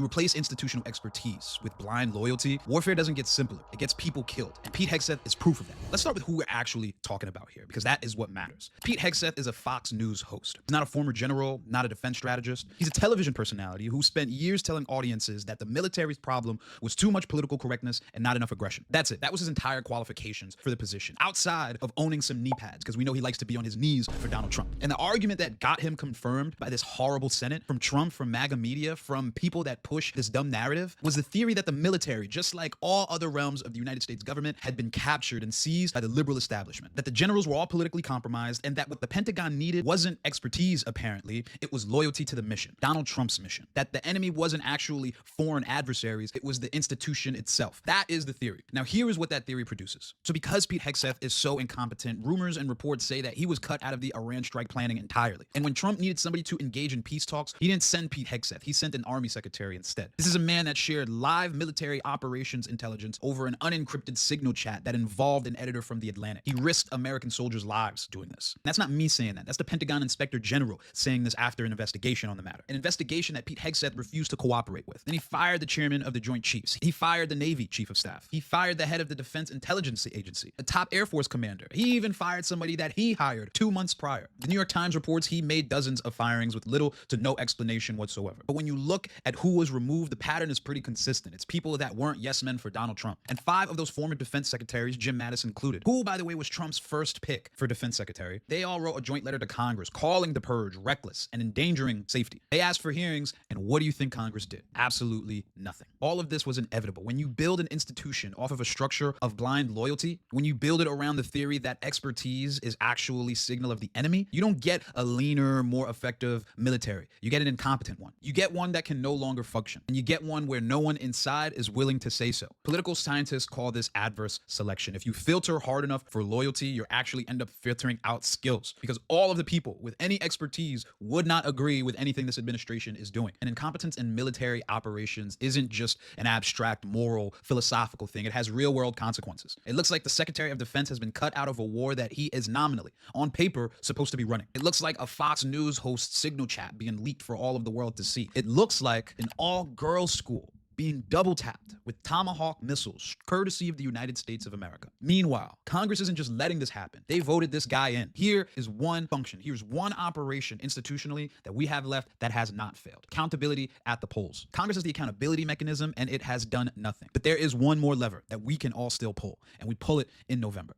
you replace institutional expertise with blind loyalty, warfare doesn't get simpler. It gets people killed. And Pete Hegseth is proof of that. Let's start with who we're actually talking about here, because that is what matters. Pete Hegseth is a Fox News host. He's not a former general, not a defense strategist. He's a television personality who spent years telling audiences that the military's problem was too much political correctness and not enough aggression. That's it. That was his entire qualifications for the position, outside of owning some knee pads, because we know he likes to be on his knees for Donald Trump. And the argument that got him confirmed by this horrible Senate, from Trump, from MAGA media, from people that push this dumb narrative, was the theory that the military, just like all other realms of the United States government, had been captured and seized by the liberal establishment, that the generals were all politically compromised, and that what the Pentagon needed wasn't expertise, apparently, it was loyalty to the mission, Donald Trump's mission, that the enemy wasn't actually foreign adversaries, it was the institution itself. That is the theory. Now, here is what that theory produces. So because Pete Hegseth is so incompetent, rumors and reports say that he was cut out of the Iran strike planning entirely. And when Trump needed somebody to engage in peace talks, he didn't send Pete Hegseth, he sent an army secretary instead. This is a man that shared live military operations intelligence over an unencrypted signal chat that involved an editor from The Atlantic. He risked American soldiers' lives doing this. And that's not me saying that. That's the Pentagon Inspector General saying this after an investigation on the matter. An investigation that Pete Hegseth refused to cooperate with. Then he fired the chairman of the Joint Chiefs. He fired the Navy Chief of Staff. He fired the head of the Defense Intelligence Agency, a top Air Force commander. He even fired somebody that he hired 2 months prior. The New York Times reports he made dozens of firings with little to no explanation whatsoever. But when you look at who was removed, the pattern is pretty consistent. It's people that weren't yes men for Donald Trump. And 5 of those former defense secretaries, Jim Mattis included, who, by the way, was Trump's first pick for defense secretary, they all wrote a joint letter to Congress calling the purge reckless and endangering safety. They asked for hearings, and what do you think Congress did? Absolutely nothing. All of this was inevitable. When you build an institution off of a structure of blind loyalty, when you build it around the theory that expertise is actually signal of the enemy, you don't get a leaner, more effective military. You get an incompetent one. You get one that can no longer function. And you get one where no one inside is willing to say so. Political scientists call this adverse selection. If you filter hard enough for loyalty, you actually end up filtering out skills, because all of the people with any expertise would not agree with anything this administration is doing. And incompetence in military operations isn't just an abstract, moral, philosophical thing. It has real world consequences. It looks like the Secretary of Defense has been cut out of a war that he is nominally, on paper, supposed to be running. It looks like a Fox News host signal chat being leaked for all of the world to see. It looks like an all-girls school being double tapped with Tomahawk missiles, courtesy of the United States of America. Meanwhile, Congress isn't just letting this happen. They voted this guy in. Here is one function. Here's one operation institutionally that we have left that has not failed. Accountability at the polls. Congress is the accountability mechanism, and it has done nothing. But there is one more lever that we can all still pull, and we pull it in November.